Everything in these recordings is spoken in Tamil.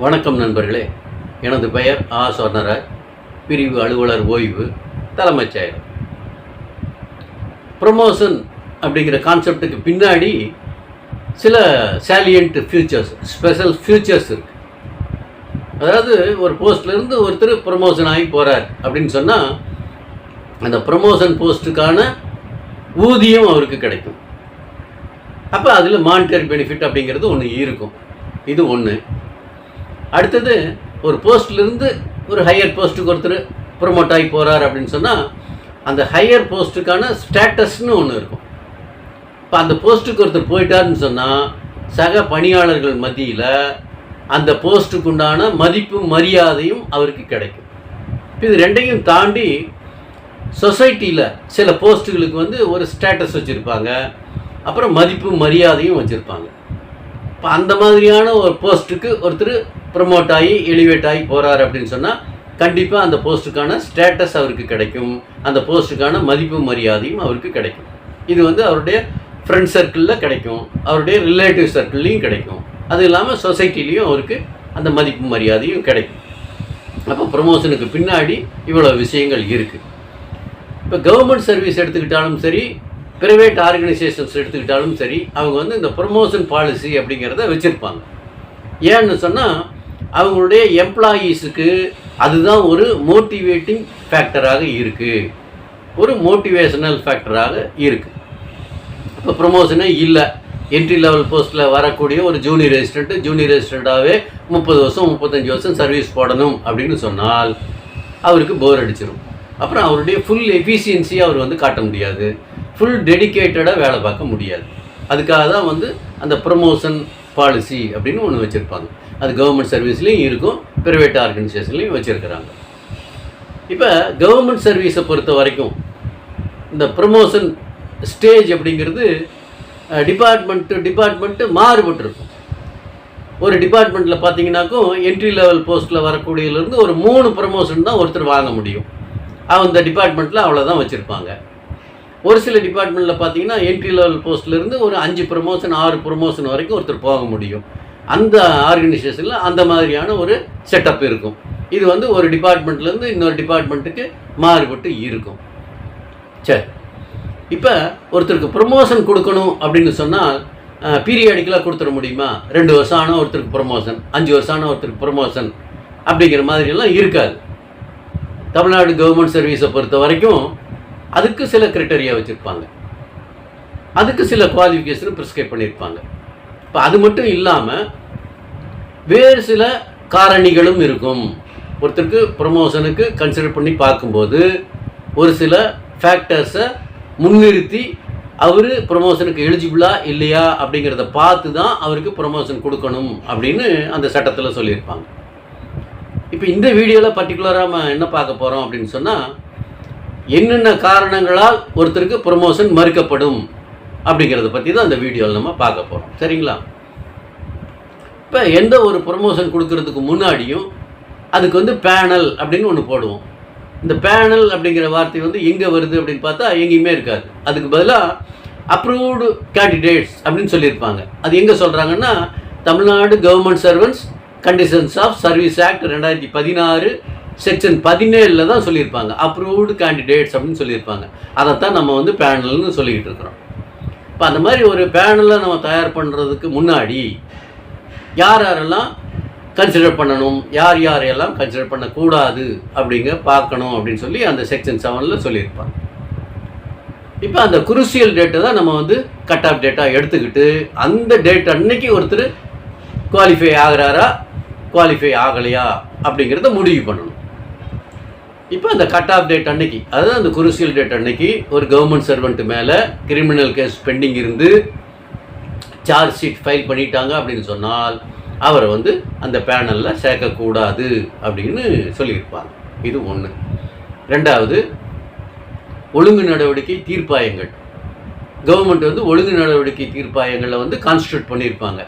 வணக்கம் நண்பர்களே. எனது பெயர் ஆ. சொர்ணராஜ், பிரிவு அலுவலர் ஓய்வு, தலைமைச் செயலர். ப்ரமோஷன் அப்படிங்கிற கான்செப்டுக்கு பின்னாடி சில சாலியன்ட் ஃபியூச்சர்ஸ், ஸ்பெஷல் ஃபியூச்சர்ஸ் இருக்குது. அதாவது ஒரு போஸ்ட்லேருந்து ஒருத்தர் ப்ரமோஷன் ஆகி போகிறார் அப்படின்னு சொன்னால் அந்த ப்ரமோஷன் போஸ்ட்டுக்கான ஊதியம் அவருக்கு கிடைக்கும். அப்போ அதில் மானிட்டரி பெனிஃபிட் அப்படிங்கிறது ஒன்று இருக்கும். இது ஒன்று. அடுத்தது, ஒரு போஸ்ட்லேருந்து ஒரு ஹையர் போஸ்ட்டுக்கு ஒருத்தர் ப்ரொமோட் ஆகி போகிறார் அப்படின்னு சொன்னால் அந்த ஹையர் போஸ்ட்டுக்கான ஸ்டேட்டஸ்னு ஒன்று இருக்கும். இப்போ அந்த போஸ்ட்டுக்கு ஒருத்தர் போயிட்டாருன்னு சொன்னால் சக பணியாளர்கள் மத்தியில் அந்த போஸ்ட்டுக்கு உண்டான மதிப்பும் மரியாதையும் அவருக்கு கிடைக்கும். இது ரெண்டையும் தாண்டி சொசைட்டியில் சில போஸ்ட்டுகளுக்கு ஒரு ஸ்டேட்டஸ் வச்சுருப்பாங்க, அப்புறம் மதிப்பும் மரியாதையும் வச்சுருப்பாங்க. இப்போ அந்த மாதிரியான ஒரு போஸ்ட்டுக்கு ஒருத்தர் ப்ரமோட் ஆகி எலிவேட் ஆகி போகிறார் அப்படின்னு சொன்னால் கண்டிப்பாக அந்த போஸ்ட்டுக்கான ஸ்டேட்டஸ் அவருக்கு கிடைக்கும், அந்த போஸ்ட்டுக்கான மதிப்பு மரியாதையும் அவருக்கு கிடைக்கும். இது அவருடைய ஃப்ரெண்ட் சர்க்கிளில் கிடைக்கும், அவருடைய ரிலேட்டிவ் சர்க்கிள்லேயும் கிடைக்கும், அது இல்லாமல் சொசைட்டிலையும் அவருக்கு அந்த மதிப்பு மரியாதையும் கிடைக்கும். அப்போ ப்ரமோஷனுக்கு பின்னாடி இவ்வளோ விஷயங்கள் இருக்குது. இப்போ கவர்மெண்ட் சர்வீஸ் எடுத்துக்கிட்டாலும் சரி, ப்ரைவேட் ஆர்கனைசேஷன்ஸ் எடுத்துக்கிட்டாலும் சரி, அவங்க இந்த ப்ரமோஷன் பாலிசி அப்படிங்கிறத வச்சுருப்பாங்க. ஏன்னு சொன்னால் அவங்களுடைய எம்ப்ளாயீஸுக்கு அதுதான் ஒரு மோட்டிவேட்டிங் ஃபேக்டராக இருக்குது, ஒரு மோட்டிவேஷனல் ஃபேக்டராக இருக்குது. இப்போ ப்ரமோஷனே இல்லை, என்ட்ரி லெவல் போஸ்ட்டில் வரக்கூடிய ஒரு ஜூனியர் ரெசிஸ்டண்ட்டாகவே 30 வருஷம் 35 வருஷம் சர்வீஸ் போடணும் அப்படின்னு சொன்னால் அவருக்கு போர் அடிச்சிடும். அப்புறம் அவருடைய ஃபுல் எஃபிஷியன்சியை அவர் காட்ட முடியாது, ஃபுல் டெடிக்கேட்டடாக வேலை பார்க்க முடியாது. அதுக்காக தான் அந்த ப்ரமோஷன் பாலிசி அப்படின்னு ஒன்று வச்சுருப்பாங்க. அது கவர்மெண்ட் சர்வீஸ்லேயும் இருக்கும், ப்ரைவேட் ஆர்கனைசேஷன்லேயும் வச்சுருக்கிறாங்க. இப்போ கவர்மெண்ட் சர்வீஸை பொறுத்த வரைக்கும் இந்த ப்ரமோஷன் ஸ்டேஜ் அப்படிங்கிறது டிபார்ட்மெண்ட்டு மாறுபட்டுருக்கும். ஒரு டிபார்ட்மெண்ட்டில் பார்த்தீங்கன்னாக்கும் என்ட்ரி லெவல் போஸ்ட்டில் வரக்கூடியதுலேருந்து ஒரு 3 ப்ரமோஷன் தான் ஒருத்தர் வாங்க முடியும். அந்த டிபார்ட்மெண்ட்டில் அவ்வளோதான் வச்சுருப்பாங்க. ஒரு சில டிபார்ட்மெண்ட்டில் பார்த்தீங்கன்னா என்ட்ரி லெவல் போஸ்ட்லேருந்து ஒரு 5 ப்ரமோஷன் 6 ப்ரமோஷன் வரைக்கும் ஒருத்தர் போக முடியும். அந்த ஆர்கனைசேஷனில் அந்த மாதிரியான ஒரு செட்டப் இருக்கும். இது ஒரு டிபார்ட்மெண்ட்லேருந்து இன்னொரு டிபார்ட்மெண்ட்டுக்கு மாறுபட்டு இருக்கும். சரி, இப்போ ஒருத்தருக்கு ப்ரமோஷன் கொடுக்கணும் அப்படின்னு சொன்னால் பீரியாடிக்கலாக கொடுத்துட முடியுமா? 2 வருஷம் ஆனால் ஒருத்தருக்கு ப்ரமோஷன், 5 வருஷம் ஆனால் ஒருத்தருக்கு ப்ரமோஷன் அப்படிங்கிற மாதிரியெல்லாம் இருக்காது. தமிழ்நாடு கவர்மெண்ட் சர்வீஸை பொறுத்த வரைக்கும் அதுக்கு சில கிரைட்டரியா வச்சுருப்பாங்க, அதுக்கு சில குவாலிஃபிகேஷன் ப்ரிஸ்கிரைப் பண்ணியிருப்பாங்க. இப்போ அது மட்டும் இல்லாமல் வேறு சில காரணிகளும் இருக்கும். ஒருத்தருக்கு ப்ரமோஷனுக்கு கன்சிடர் பண்ணி பார்க்கும்போது ஒரு சில ஃபேக்டர்ஸை முன்னிறுத்தி அவர் ப்ரமோஷனுக்கு எலிஜிபிளா இல்லையா அப்படிங்கிறத பார்த்து தான் அவருக்கு ப்ரமோஷன் கொடுக்கணும் அப்படின்னு அந்த சட்டத்தில் சொல்லியிருப்பாங்க. இப்போ இந்த வீடியோவில் பர்டிகுலராக நம்ம என்ன பார்க்க போகிறோம் அப்படின்னு சொன்னால், என்னென்ன காரணங்களால் ஒருத்தருக்கு ப்ரமோஷன் மறுக்கப்படும் அப்படிங்கிறத பற்றி தான் இந்த வீடியோவில் நம்ம பார்க்க போகிறோம். சரிங்களா? இப்போ எந்த ஒரு ப்ரமோஷன் கொடுக்கறதுக்கு முன்னாடியும் அதுக்கு பேனல் அப்படின்னு ஒன்று போடுவோம். இந்த பேனல் அப்படிங்கிற வார்த்தை எங்கே வருது அப்படின்னு பார்த்தா எங்கேயுமே இருக்காது. அதுக்கு பதிலாக அப்ரூவ்டு கேண்டிடேட்ஸ் அப்படின்னு சொல்லியிருப்பாங்க. அது எங்கே சொல்கிறாங்கன்னா, Tamil Nadu government servants conditions of service act 2016 section 17 தான் சொல்லியிருப்பாங்க. அப்ரூவ்டு கேண்டிடேட்ஸ் அப்படின்னு சொல்லியிருப்பாங்க. அதைத்தான் நம்ம பேனல்னு சொல்லிக்கிட்டு இருக்கிறோம். இப்போ அந்த மாதிரி ஒரு பேனலை நம்ம தயார் பண்ணுறதுக்கு முன்னாடி யார் யாரெல்லாம் கன்சிடர் பண்ணணும், யார் யாரையெல்லாம் கன்சிடர் பண்ணக்கூடாது அப்படிங்க பார்க்கணும் அப்படின்னு சொல்லி அந்த செக்ஷன் 7 சொல்லியிருப்பாங்க. இப்போ அந்த குரூசியல் டேட்டை தான் நம்ம கட் ஆஃப் டேட்டாக எடுத்துக்கிட்டு அந்த டேட் அன்னைக்கு ஒருத்தர் குவாலிஃபை ஆகிறாரா குவாலிஃபை ஆகலையா அப்படிங்கிறத முடிவு பண்ணணும். இப்போ அந்த கட் ஆஃப் டேட் அன்னைக்கு, அதாவது அந்த குரூசியல் டேட் அன்னைக்கு ஒரு கவர்மெண்ட் சர்வெண்ட் மேலே கிரிமினல் கேஸ் பெண்டிங் இருந்து சார்ஜ் ஷீட் ஃபைல் பண்ணிட்டாங்க அப்படின்னு சொன்னால் அவரை அந்த பேனலில் சேர்க்கக்கூடாது அப்படின்னு சொல்லியிருப்பாங்க. இது ஒன்று. ரெண்டாவது, ஒழுங்கு நடவடிக்கை தீர்ப்பாயங்கள். கவர்மெண்ட் ஒழுங்கு நடவடிக்கை தீர்ப்பாயங்களில் கான்ஸ்டியூட் பண்ணியிருப்பாங்க.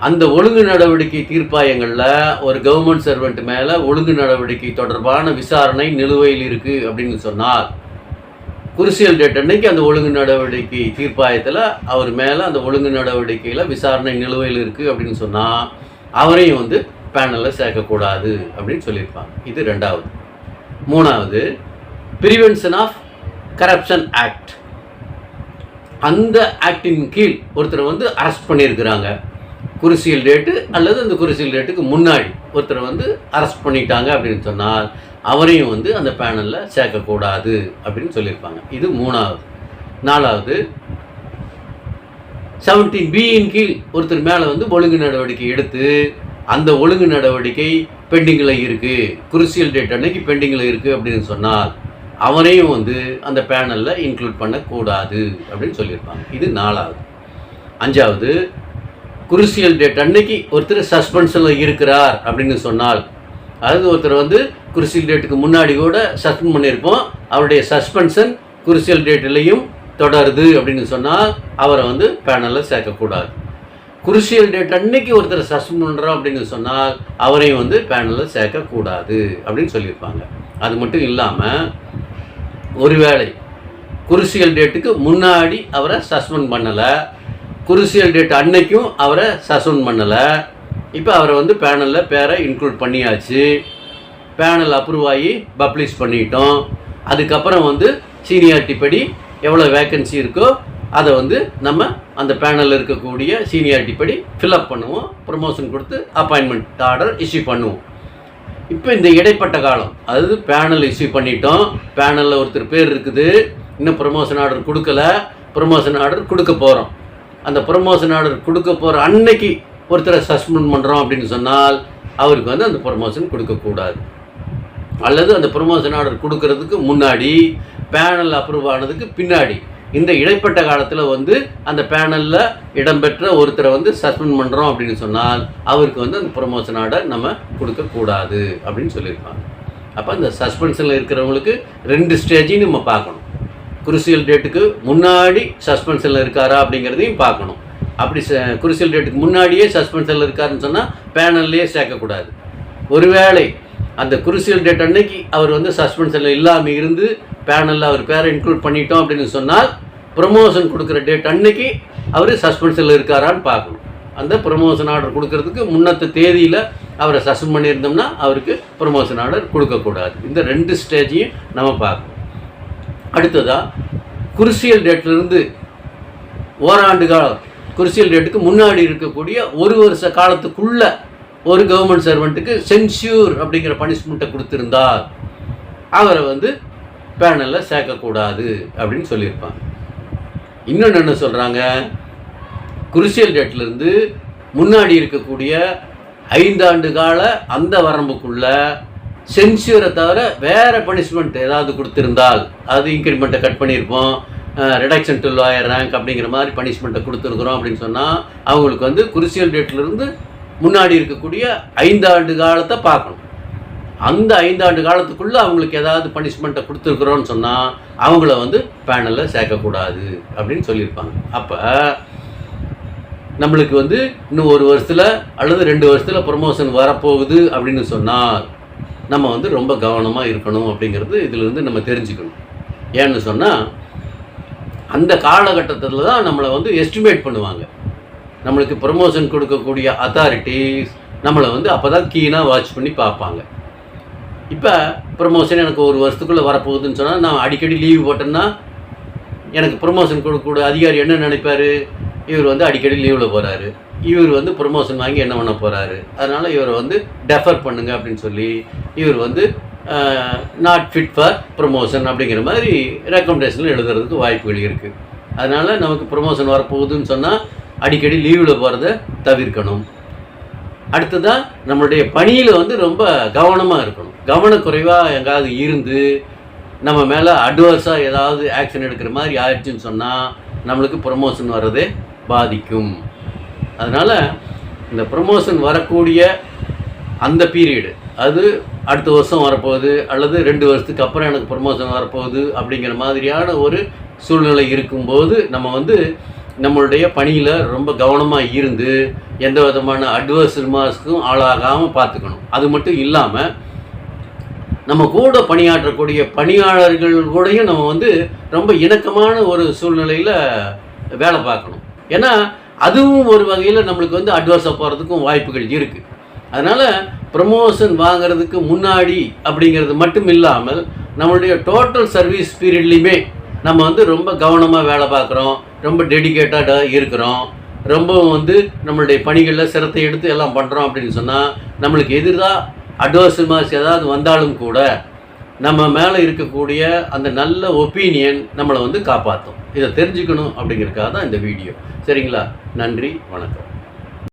அந்த ஒழுங்கு நடவடிக்கை தீர்ப்பாயங்களில் ஒரு கவர்மெண்ட் சர்வெண்ட் மேலே ஒழுங்கு நடவடிக்கை தொடர்பான விசாரணை நிலுவையில் இருக்குது அப்படின்னு சொன்னால் குருசியல் டேட் அன்னைக்கு அந்த ஒழுங்கு நடவடிக்கை தீர்ப்பாயத்தில் அவர் மேலே அந்த ஒழுங்கு நடவடிக்கையில் விசாரணை நிலுவையில் இருக்குது அப்படின்னு சொன்னால் அவரையும் வந்து பேனலில் சேர்க்கக்கூடாது அப்படின்னு சொல்லியிருப்பாங்க. இது 2வது. 3வது, ப்ரிவென்ஷன் ஆஃப் கரப்ஷன் ஆக்ட். அந்த ஆக்டின் கீழ் ஒருத்தரை வந்து அரெஸ்ட் பண்ணியிருக்கிறாங்க. குருசியல் டேட்டு அல்லது அந்த குருசியல் டேட்டுக்கு முன்னாடி ஒருத்தரை வந்து அரெஸ்ட் பண்ணிட்டாங்க அப்படின்னு சொன்னால் அவரையும் வந்து அந்த பேனலில் சேர்க்கக்கூடாது அப்படின்னு சொல்லியிருப்பாங்க. இது 3வது. 4வது, 17B கீழ் ஒருத்தர் மேலே வந்து ஒழுங்கு நடவடிக்கை எடுத்து அந்த ஒழுங்கு நடவடிக்கை பெண்டிங்கில் இருக்குது, குருசியல் டேட் அன்னைக்கு பெண்டிங்கில் இருக்குது அப்படின்னு சொன்னால் அவரையும் வந்து அந்த பேனலில் இன்க்ளூட் பண்ணக்கூடாது அப்படின்னு சொல்லியிருப்பாங்க. இது 4வது. 5வது, குருசியல் டேட் அன்னைக்கு ஒருத்தர் சஸ்பென்ஷனில் இருக்கிறார் அப்படின்னு சொன்னால், அதாவது ஒருத்தர் வந்து குருசியல் டேட்டுக்கு முன்னாடி கூட சஸ்பெண்ட் பண்ணியிருப்போம், அவருடைய சஸ்பென்ஷன் குருசியல் டேட்லேயும் தொடருது அப்படின்னு சொன்னால் அவரை வந்து பேனலில் சேர்க்கக்கூடாது. குருசியல் டேட் அன்னைக்கு ஒருத்தர் சஸ்பெண்ட் பண்ணுறோம் அப்படின்னு சொன்னால் அவரையும் வந்து பேனலில் சேர்க்கக்கூடாது அப்படின்னு சொல்லியிருப்பாங்க. அது மட்டும் இல்லாமல் ஒருவேளை குருசியல் டேட்டுக்கு முன்னாடி அவரை சஸ்பெண்ட் பண்ணலை, குருசியல் டேட் அன்னைக்கும் அவரை சஸ்பெண்ட் பண்ணலை, இப்போ அவரை வந்து பேனலில் பேரை இன்க்ளூட் பண்ணியாச்சு, பேனல் அப்ரூவ் ஆகி பப்ளிஷ் பண்ணிட்டோம், அதுக்கப்புறம் வந்து சீனியாரிட்டி படி எவ்வளோ வேக்கன்சி இருக்கோ அதை வந்து நம்ம அந்த பேனலில் இருக்கக்கூடிய சீனியாரிட்டி படி ஃபில்அப் பண்ணுவோம், ப்ரமோஷன் கொடுத்து அப்பாயின்மெண்ட் ஆர்டர் இஷ்யூ பண்ணுவோம். இப்போ இந்த இடைப்பட்ட காலம், அதாவது பேனல் இஷ்யூ பண்ணிட்டோம், பேனலில் ஒருத்தர் பேர் இருக்குது, இன்னும் ப்ரமோஷன் ஆர்டர் கொடுக்கல, ப்ரமோஷன் ஆர்டர் கொடுக்க போகிறோம், அந்த ப்ரமோஷன் ஆர்டர் கொடுக்க போகிற அன்னைக்கு ஒருத்தரை சஸ்பெண்ட் பண்ணுறோம் அப்படின்னு சொன்னால் அவருக்கு வந்து அந்த ப்ரமோஷன் கொடுக்கக்கூடாது. அல்லது அந்த ப்ரமோஷன் ஆர்டர் கொடுக்கறதுக்கு முன்னாடி, பேனல் அப்ரூவ் ஆனதுக்கு பின்னாடி, இந்த இடைப்பட்ட காலத்தில் வந்து அந்த பேனலில் இடம்பெற்ற ஒருத்தரை வந்து சஸ்பெண்ட் பண்ணுறோம் அப்படின்னு சொன்னால் அவருக்கு வந்து அந்த ப்ரமோஷன் ஆர்டர் நம்ம கொடுக்கக்கூடாது அப்படின்னு சொல்லியிருப்பாங்க. அப்போ இந்த சஸ்பென்ஷனில் இருக்கிறவங்களுக்கு 2 ஸ்டேஜையும் நம்ம பார்க்கணும். குருசியல் டேட்டுக்கு முன்னாடி சஸ்பென்ஷனில் இருக்காரா அப்படிங்கிறதையும் பார்க்கணும். அப்படி குருசியல் டேட்டுக்கு முன்னாடியே சஸ்பென்ஷனில் இருக்காருன்னு சொன்னால் பேனல்லையே சேர்க்கக்கூடாது. ஒருவேளை அந்த குருசியல் டேட் அன்னைக்கு அவர் வந்து சஸ்பென்ஷனில் இல்லாமல் இருந்து பேனலில் அவர் பேரை இன்க்ளூட் பண்ணிட்டோம் அப்படின்னு சொன்னால் ப்ரமோஷன் கொடுக்குற டேட் அன்னைக்கு அவர் சஸ்பென்ஷனில் இருக்காரான்னு பார்க்கணும். அந்த ப்ரமோஷன் ஆர்டர் கொடுக்கறதுக்கு முன்னத்த தேதியில் அவரை சஸ்பெண்ட் பண்ணியிருந்தோம்னா அவருக்கு ப்ரமோஷன் ஆர்டர் கொடுக்கக்கூடாது. இந்த 2 ஸ்டேஜையும் நம்ம பார்க்கணும். அடுத்ததாக குருசியல் டேட்லேருந்து ஓராண்டு காலம், குருசியல் டேட்டுக்கு முன்னாடி இருக்கக்கூடிய 1 வருஷ காலத்துக்குள்ள ஒரு கவர்மெண்ட் சர்வெண்ட்டுக்கு சென்சியூர் அப்படிங்கிற பனிஷ்மெண்ட்டை கொடுத்துருந்தால் அவரை வந்து பேனலில் சேர்க்கக்கூடாது அப்படின்னு சொல்லியிருப்பாங்க. இன்னொன்று என்ன சொல்கிறாங்க, குருசியல் டேட்லேருந்து முன்னாடி இருக்கக்கூடிய 5 ஆண்டு கால அந்த வரம்புக்குள்ள சென்சியூரை தவிர வேறு பனிஷ்மெண்ட் ஏதாவது கொடுத்துருந்தால், அது இன்க்ரிமெண்ட்டை கட் பண்ணியிருப்போம், ரிடக்ஷன் டு லோயர் ரேங்க் அப்படிங்கிற மாதிரி பனிஷ்மெண்ட்டை கொடுத்துருக்குறோம் அப்படின்னு சொன்னால் அவங்களுக்கு வந்து குருசியல் டேட்லேருந்து முன்னாடி இருக்கக்கூடிய 5 ஆண்டு காலத்தை பார்க்கணும். அந்த 5 ஆண்டு காலத்துக்குள்ளே அவங்களுக்கு ஏதாவது பனிஷ்மெண்ட்டை கொடுத்துருக்குறோன்னு சொன்னால் அவங்கள வந்து பேனலில் சேர்க்கக்கூடாது அப்படின்னு சொல்லியிருப்பாங்க. அப்போ நம்மளுக்கு வந்து இன்னும் 1 வருஷத்தில் அல்லது 2 வருஷத்தில் ப்ரமோஷன் வரப்போகுது அப்படின்னு சொன்னால் நம்ம வந்து ரொம்ப கவனமாக இருக்கணும் அப்படிங்கிறது இதிலிருந்து நம்ம தெரிஞ்சுக்கணும். ஏன்னு சொன்னால் அந்த காலகட்டத்தில் தான் நம்மளை வந்து எஸ்டிமேட் பண்ணுவாங்க. நம்மளுக்கு ப்ரமோஷன் கொடுக்கக்கூடிய அத்தாரிட்டிஸ் நம்மளை வந்து அப்போ தான் கீனாக வாட்ச் பண்ணி பார்ப்பாங்க. இப்போ ப்ரமோஷன் எனக்கு 1 வருஷத்துக்குள்ளே வரப்போகுதுன்னு சொன்னால் நான் அடிக்கடி லீவ் போட்டேன்னா எனக்கு ப்ரமோஷன் கொடுக்கக்கூடிய அதிகாரி என்ன நினைப்பார், இவர் வந்து அடிக்கடி லீவில் போகிறாரு, இவர் வந்து ப்ரமோஷன் வாங்கி என்ன பண்ண போகிறாரு, அதனால் இவரை வந்து டெஃபர் பண்ணுங்க அப்படின்னு சொல்லி இவர் வந்து நாட் ஃபிட் ஃபார் ப்ரமோஷன் அப்படிங்கிற மாதிரி ரெக்கமெண்டேஷனில் எழுதுறதுக்கு வாய்ப்புகள் இருக்குது. அதனால் நமக்கு ப்ரமோஷன் வரப்போகுதுன்னு சொன்னால் அடிக்கடி லீவில் போகிறத தவிர்க்கணும். அடுத்ததாக நம்மளுடைய பணியில் வந்து ரொம்ப கவனமாக இருக்கணும். கவனக்குறைவாக எங்காவது இருந்து நம்ம மேலே அட்வர்ஸாக ஏதாவது ஆக்ஷன் எடுக்கிற மாதிரி ஆயிடுச்சுன்னு சொன்னால் நம்மளுக்கு ப்ரமோஷன் வர்றதே பாதிக்கும். அதனால் இந்த ப்ரமோஷன் வரக்கூடிய அந்த பீரியடு, அது அடுத்த வருஷம் வரப்போகுது அல்லது 2 வருஷத்துக்கு அப்புறம் எனக்கு ப்ரமோஷன் வரப்போகுது அப்படிங்கிற மாதிரியான ஒரு சூழ்நிலை இருக்கும்போது நம்ம வந்து நம்மளுடைய பணியில் ரொம்ப கவனமாக இருந்து எந்த விதமான அட்வர்ஸ் ரிமார்க்ஸ்க்கும் ஆளாகாமல் பார்த்துக்கணும். அது மட்டும் இல்லாமல் நம்ம கூட பணியாற்றக்கூடிய பணியாளர்கள் கூடயும் நம்ம வந்து ரொம்ப இணக்கமான ஒரு சூழ்நிலையில் வேலை பார்க்கணும். ஏன்னா அதுவும் ஒரு வகையில் நம்மளுக்கு வந்து அட்வர்ஸாக போகிறதுக்கும் வாய்ப்புகள் இருக்குது. அதனால் ப்ரமோஷன் வாங்கிறதுக்கு முன்னாடி அப்படிங்கிறது மட்டும் இல்லாமல் நம்மளுடைய டோட்டல் சர்வீஸ் பீரியட்லேயுமே நம்ம வந்து ரொம்ப கவனமாக வேலை பார்க்குறோம், ரொம்ப டெடிக்கேட்டடாக இருக்கிறோம், ரொம்ப வந்து நம்மளுடைய பணிகளில் சிரத்தை எடுத்து எல்லாம் பண்ணுறோம் அப்படின்னு சொன்னால் நம்மளுக்கு எதிராக அட்வர்ஸ் ஏதாவது வந்தாலும் கூட நம்ம மேலே இருக்கக்கூடிய அந்த நல்ல ஒப்பீனியன் நம்மளை வந்து காப்பாற்றும். இதை தெரிஞ்சுக்கணும் அப்படிங்கிறதுக்காக தான் இந்த வீடியோ. சரிங்களா? நன்றி, வணக்கம்.